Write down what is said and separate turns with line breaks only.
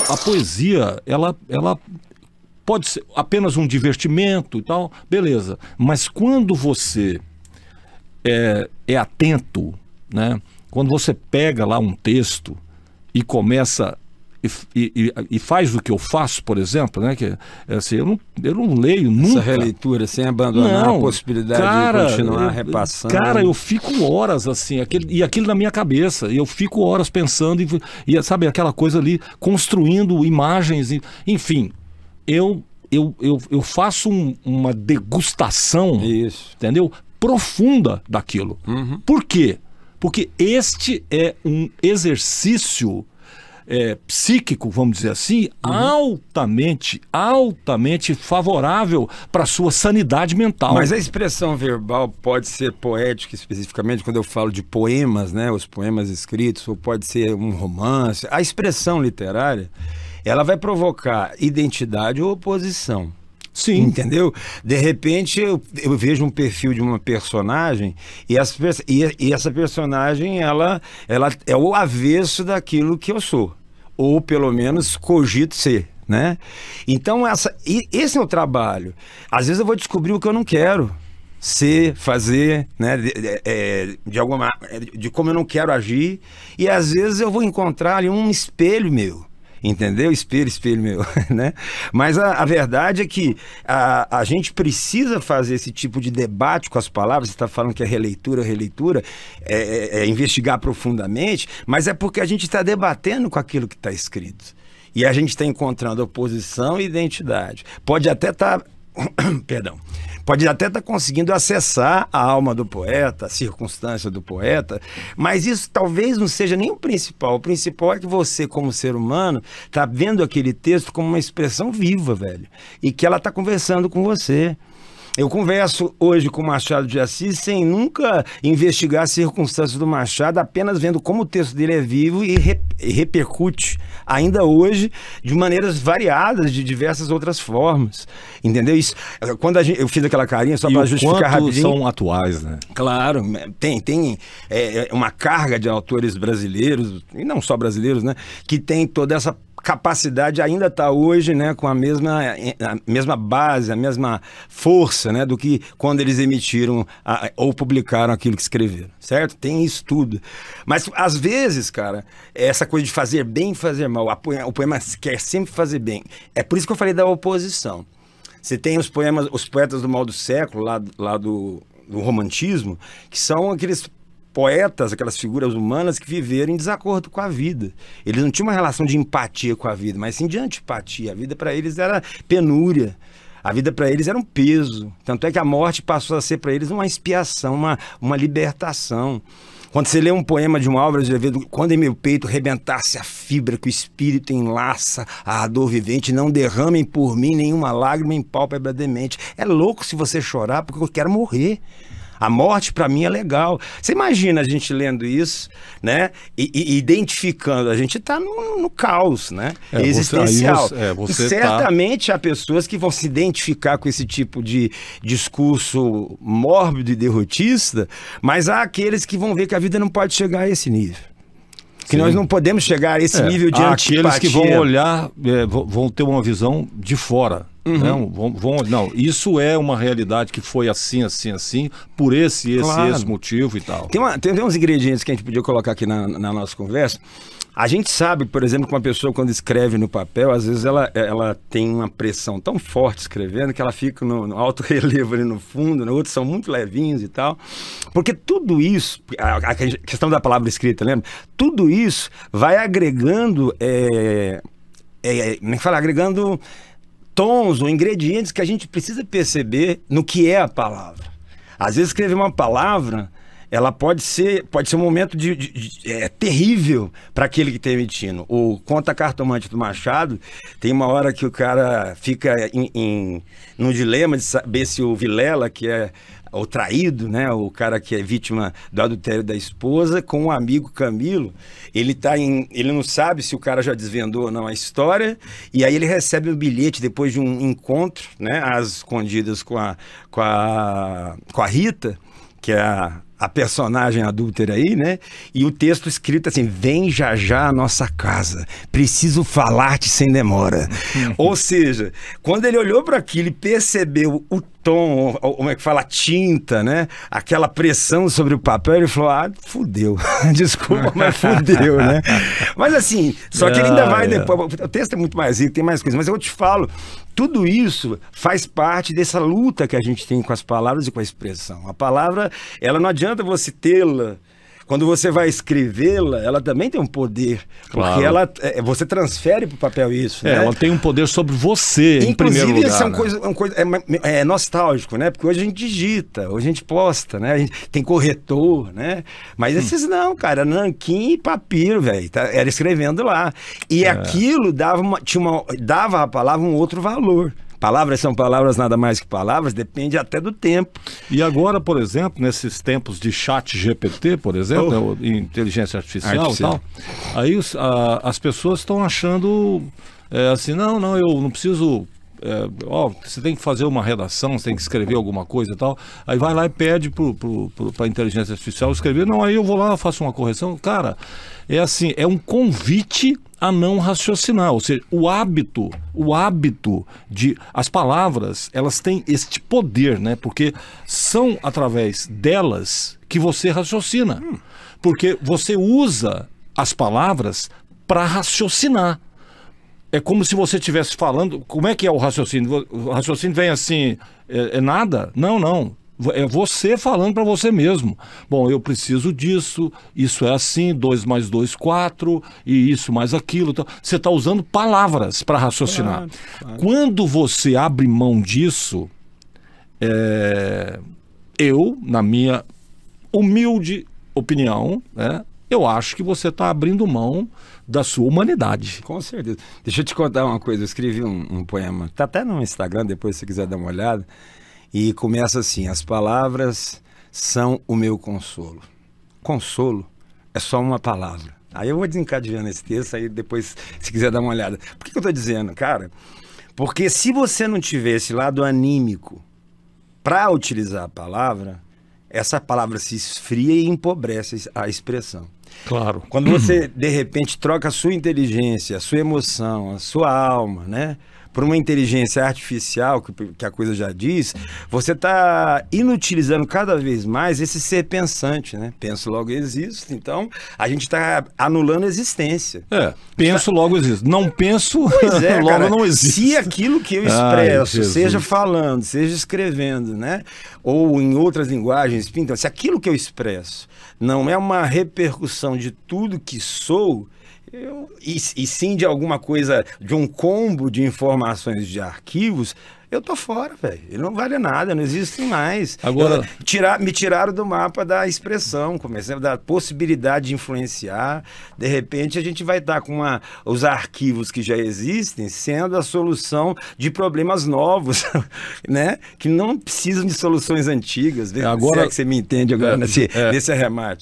a poesia, ela pode ser apenas um divertimento e tal, beleza. Mas quando você é atento, né? Quando você pega lá um texto e começa e faz o que eu faço, por exemplo, né? Que é assim, eu não leio nunca.
Essa releitura, sem abandonar a possibilidade de continuar repassando.
Cara, eu fico horas assim, aquilo na minha cabeça, eu fico horas pensando e sabe, aquela coisa ali, construindo imagens, enfim, eu faço uma degustação, entendeu? Profunda daquilo. Por quê? Porque este é um exercício psíquico, vamos dizer assim, altamente favorável para a sua sanidade mental.
Mas a expressão verbal pode ser poética especificamente, quando eu falo de poemas, né, os poemas escritos, ou pode ser um romance. A expressão literária, ela vai provocar identidade ou oposição.
Sim.
Entendeu? De repente eu vejo um perfil de uma personagem e essa personagem ela é o avesso daquilo que eu sou, ou pelo menos cogito ser, né? Então esse é o trabalho. Às vezes eu vou descobrir o que eu não quero ser, fazer, né? De como eu não quero agir, e às vezes eu vou encontrar ali um espelho meu. Entendeu? Espelho meu, né? Mas a verdade é que a gente precisa fazer esse tipo de debate com as palavras. Você está falando que é releitura, investigar profundamente, mas é porque a gente está debatendo com aquilo que está escrito. E a gente está encontrando oposição e identidade. Pode até estar... Perdão. Pode até estar conseguindo acessar a alma do poeta, a circunstância do poeta, mas isso talvez não seja nem o principal. O principal é que você, como ser humano, está vendo aquele texto como uma expressão viva, velho, e que ela está conversando com você. Eu converso hoje com o Machado de Assis sem nunca investigar as circunstâncias do Machado, apenas vendo como o texto dele é vivo e repercute ainda hoje de maneiras variadas, de diversas outras formas. Entendeu? Isso, quando eu fiz aquela carinha, só para justificar rapidinho.
São atuais, né?
Claro, tem uma carga de autores brasileiros, e não só brasileiros, né? Que tem toda essa capacidade, ainda está hoje, né, com a mesma base, a mesma força, né, do que quando eles emitiram ou publicaram aquilo que escreveram, certo? Tem isso tudo. Mas, às vezes, cara, essa coisa de fazer bem e fazer mal, o poema quer sempre fazer bem. É por isso que eu falei da oposição. Você tem os poetas do mal do século, lá do romantismo, que são aqueles poetas, aquelas figuras humanas que viveram em desacordo com a vida. Eles não tinham uma relação de empatia com a vida, mas sim de antipatia. A vida para eles era penúria. A vida para eles era um peso. Tanto é que a morte passou a ser para eles uma expiação, uma libertação. Quando você lê um poema de um Álvares de Azevedo, quando em meu peito rebentasse a fibra que o espírito enlaça a dor vivente, não derramem por mim nenhuma lágrima em pálpebra demente. É louco se você chorar porque eu quero morrer. A morte, para mim, é legal. Você imagina a gente lendo isso, né? E identificando. A gente está no caos, né? Existencial. Certamente há pessoas que vão se identificar com esse tipo de discurso mórbido e derrotista, mas há aqueles que vão ver que a vida não pode chegar a esse nível. Que nós não podemos chegar a esse nível de antipatia.
Aqueles que vão olhar, vão ter uma visão de fora. Não, isso é uma realidade que foi assim, por esse motivo e tal.
Tem uns ingredientes que a gente podia colocar aqui na nossa conversa. A gente sabe, por exemplo, que uma pessoa quando escreve no papel, às vezes ela tem uma pressão tão forte escrevendo que ela fica no alto relevo ali no fundo, né? Outros são muito levinhos e tal. Porque tudo isso, a questão da palavra escrita, lembra? Tudo isso vai agregando, agregando tons ou ingredientes que a gente precisa perceber no que é a palavra. Às vezes escrever uma palavra, ela pode ser um momento terrível para aquele que está emitindo. O Conta Cartomante do Machado, tem uma hora que o cara fica no dilema de saber se o Vilela, que é o traído, né, o cara que é vítima do adultério da esposa, com o amigo Camilo, ele não sabe se o cara já desvendou ou não a história, e aí ele recebe um bilhete depois de um encontro, né, às escondidas com a Rita, que é a a personagem adúltera aí, né? E o texto escrito assim: vem já já à nossa casa, preciso falar-te sem demora. Ou seja, quando ele olhou para aquilo e percebeu o tom, como é que fala, a tinta, né? Aquela pressão sobre o papel, ele falou: ah, fudeu. Desculpa, mas fudeu, né? Mas assim, só que ele ainda vai depois. O texto é muito mais rico, tem mais coisas, mas eu te falo, tudo isso faz parte dessa luta que a gente tem com as palavras e com a expressão. A palavra, ela não adianta você tê-la. Quando você vai escrevela, ela também tem um poder.
Claro.
Porque você transfere para o papel isso. Né?
Ela tem um poder sobre você, em primeiro lugar.
Inclusive, isso é uma coisa é nostálgico, né? Porque hoje a gente digita, hoje a gente posta, né? A gente tem corretor, né? Mas esses não, cara, nanquim e papiro, velho. Era escrevendo lá. E aquilo dava à palavra um outro valor. Palavras são palavras, nada mais que palavras, depende até do tempo.
E agora, por exemplo, nesses tempos de chat GPT, por exemplo, inteligência artificial e tal, aí as pessoas estão achando assim, não, eu não preciso... você tem que fazer uma redação, você tem que escrever alguma coisa e tal. Aí vai lá e pede para a inteligência artificial escrever. Não, aí eu vou lá, faço uma correção. Cara, é assim, é um convite a não raciocinar. Ou seja, o hábito de... As palavras, elas têm este poder, né? Porque são através delas que você raciocina. Porque você usa as palavras para raciocinar. É como se você estivesse falando... Como é que é o raciocínio? O raciocínio vem assim... É nada? Não. É você falando para você mesmo. Bom, eu preciso disso, isso é assim, 2 mais 2, 4, e isso mais aquilo. Então, você está usando palavras para raciocinar. Claro. Quando você abre mão disso, eu, na minha humilde opinião, né, eu acho que você está abrindo mão da sua humanidade.
Com certeza. Deixa eu te contar uma coisa. Eu escrevi um poema, está até no Instagram, depois se você quiser dar uma olhada. E começa assim: as palavras são o meu consolo. Consolo é só uma palavra. Aí eu vou desencadeando esse texto, aí depois, se quiser dar uma olhada. Por que eu estou dizendo, cara? Porque se você não tiver esse lado anímico para utilizar a palavra, essa palavra se esfria e empobrece a expressão.
Claro.
Quando você, de repente, troca a sua inteligência, a sua emoção, a sua alma, né, por uma inteligência artificial, que a coisa já diz, você está inutilizando cada vez mais esse ser pensante, né? Penso, logo existo. Então, a gente está anulando a existência.
Penso, logo existo. Não penso, logo
cara,
não existe.
Se aquilo que eu expresso, seja falando, seja escrevendo, né? Ou em outras linguagens, então, se aquilo que eu expresso não é uma repercussão de tudo que sou... E sim de alguma coisa, de um combo de informações de arquivos, eu tô fora, velho. Ele não vale nada, não existe mais.
Agora,
me tiraram do mapa da expressão, comecei a dar possibilidade de influenciar. De repente a gente vai estar com os arquivos que já existem sendo a solução de problemas novos, né? Que não precisam de soluções antigas.
Agora,
se é que você me entende agora nesse arremate.